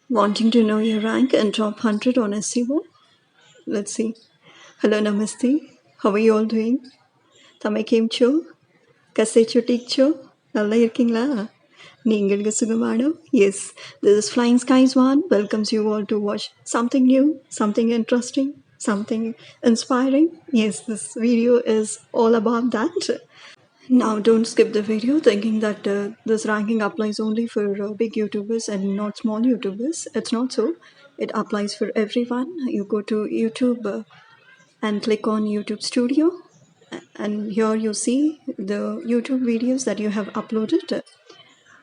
Wanting to know your rank and top 100 on SEO? Let's see. Hello, namaste. How are you all doing? Tamai came cho? Kasecho tikcho? Nalla irkingla? Ningalga sugamano? Yes, this is Flying Skies One. Welcomes you all to watch something new, something interesting, something inspiring. Yes, this video is all about that. Now, don't skip the video thinking that this ranking applies only for big YouTubers and not small YouTubers. It's not so. It applies for everyone. You go to YouTube and click on YouTube Studio, and here you see the YouTube videos that you have uploaded.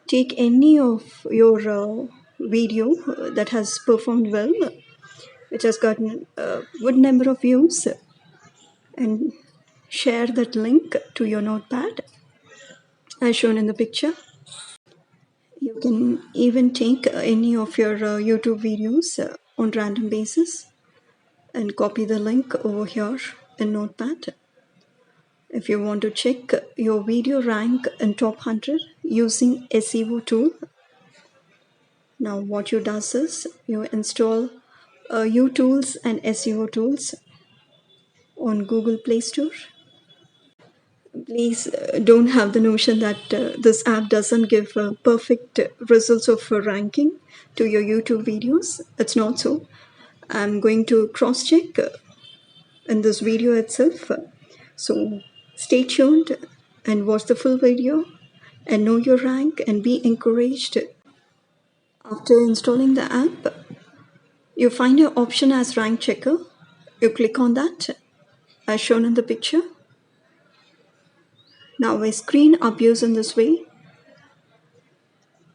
Take any of your video that has performed well, which has gotten a good number of views, and share that link to your notepad as shown in the picture. You can even take any of your YouTube videos on random basis and copy the link over here in Notepad. If you want to check your video rank in top 100 using SEO tool, now what you does is you install UTools and SEO tools on Google Play Store. Please don't have the notion that this app doesn't give perfect results of ranking to your YouTube videos. It's not so. I'm going to cross check in this video itself. So stay tuned and watch the full video and know your rank and be encouraged. After installing the app, you find your option as rank checker. You click on that as shown in the picture. Now a screen appears in this way.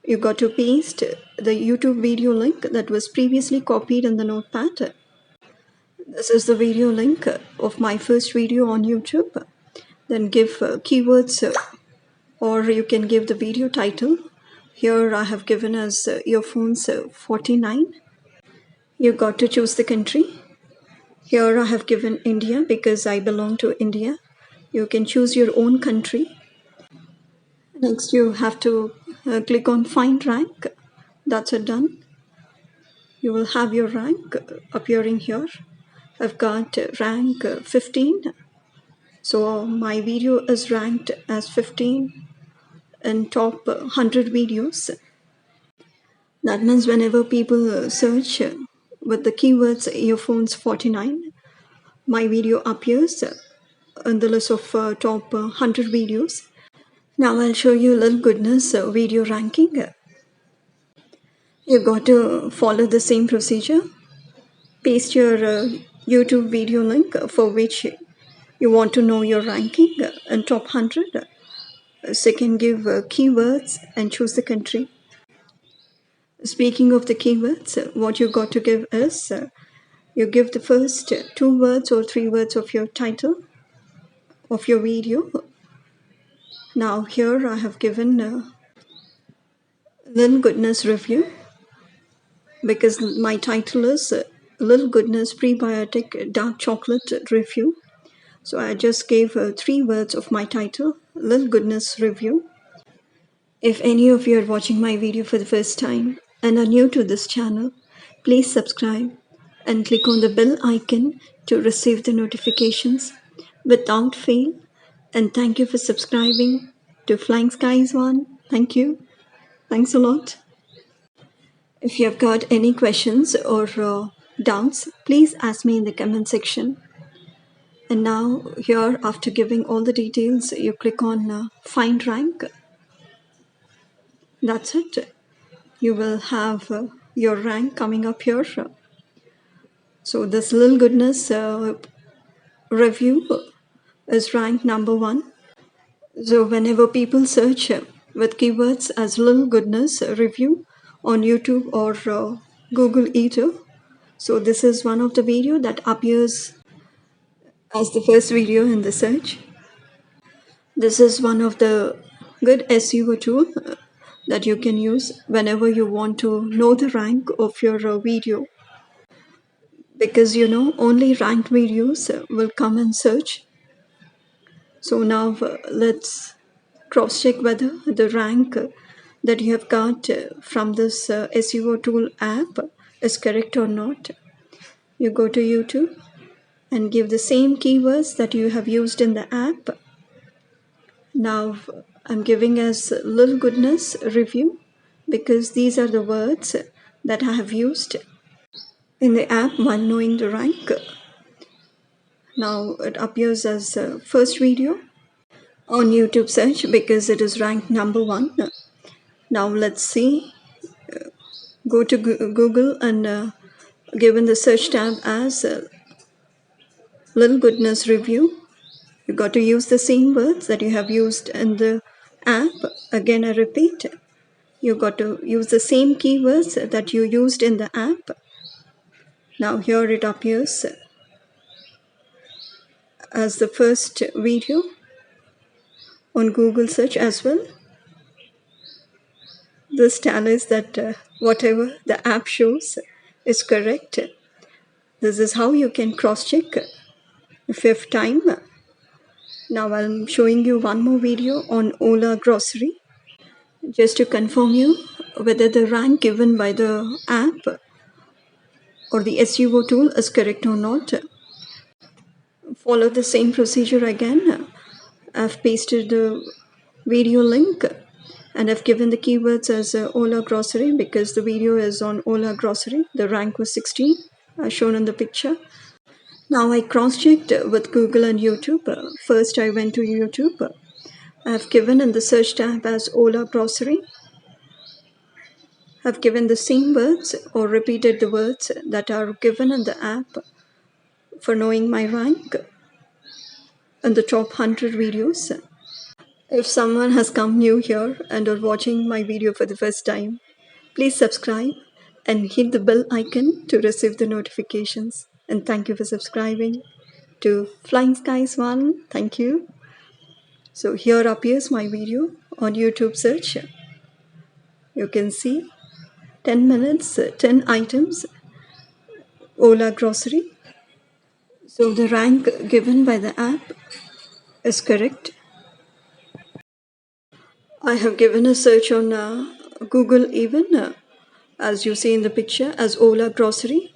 You got to paste the YouTube video link that was previously copied in the notepad. This is the video link of my first video on YouTube. Then give keywords or you can give the video title. Here I have given as earphones 49. You got to choose the country. Here I have given India because I belong to India. You can choose your own country. Next you have to click on find rank. That's it, done. You will have your rank appearing here. I've got rank 15. So my video is ranked as 15 in top 100 videos. That means whenever people search with the keywords earphones 49, my video appears in the list of top 100 videos. Now I'll show you a little goodness video ranking. You got to follow the same procedure. Paste your YouTube video link for which you want to know your ranking in top 100. Second, give keywords and choose the country. Speaking of the keywords, what you got to give is you give the first 2 words or 3 words of your title of your video. Now here I have given a Little Goodness Review because my title is Little Goodness Prebiotic Dark Chocolate Review. So I just gave 3 words of my title, Little Goodness Review. If any of you are watching my video for the first time and are new to this channel, please subscribe and click on the bell icon to receive the notifications without fail. And thank you for subscribing to Flying Skies One. Thank you. Thanks a lot. If you have got any questions or doubts, please ask me in the comment section. And now here, after giving all the details, you click on find rank. That's it. You will have your rank coming up here. So this Little Goodness review is ranked number 1. So whenever people search with keywords as Little Goodness review on YouTube or Google Eater, so this is one of the video that appears as the first video in the search. This is one of the good SEO tool that you can use whenever you want to know the rank of your video. Because only ranked videos will come in search. So now let's cross check whether the rank that you have got from this SEO tool app is correct or not. You go to YouTube and give the same keywords that you have used in the app. Now I'm giving as little goodness review because these are the words that I have used in the app while knowing the rank. Now it appears as first video on YouTube search because it is ranked number 1. Now let's see. Go to Google and given the search tab as little goodness review. You got to use the same words that you have used in the app. Again, I repeat, you got to use the same keywords that you used in the app. Now here it appears as the first video on Google search as well. This tallies that whatever the app shows is correct. This is how you can cross-check if you have time. Now I'm showing you one more video on Ola grocery just to confirm you whether the rank given by the app or the SEO tool is correct or not. Follow the same procedure again. I've pasted the video link and I've given the keywords as Ola grocery because the video is on Ola grocery. The rank was 16 as shown in the picture. Now I cross-checked with Google and YouTube. First I went to YouTube. I've given in the search tab as Ola grocery. I've given the same words or repeated the words that are given in the app for knowing my rank in the top 100 videos. If someone has come new here and are watching my video for the first time, please subscribe and hit the bell icon to receive the notifications. And thank you for subscribing to Flying Skies 1. Thank you. So here appears my video on YouTube search. You can see 10 minutes, 10 items, Ola grocery. So the rank given by the app is correct. I have given a search on Google even, as you see in the picture, as Ola grocery.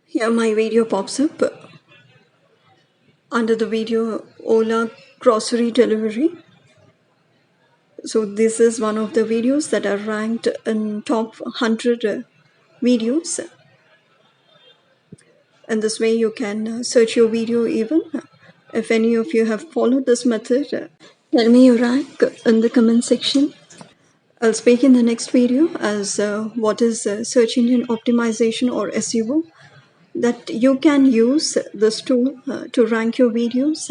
Here my video pops up under the video Ola grocery delivery. So this is one of the videos that are ranked in top 100 videos. And this way you can search your video even. If any of you have followed this method, tell me your rank in the comment section. I'll speak in the next video as what is search engine optimization or SEO, that you can use this tool to rank your videos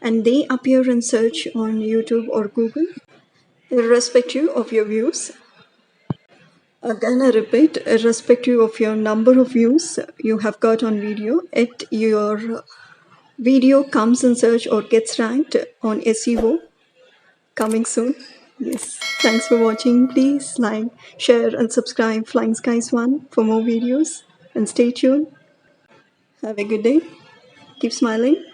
and they appear in search on YouTube or Google irrespective of your views. Again, I repeat, irrespective of your number of views you have got on video, yet your video comes in search or gets ranked on SEO. Coming soon. Yes. Thanks for watching. Please like, share and subscribe Flying Skies 1 for more videos. And stay tuned. Have a good day. Keep smiling.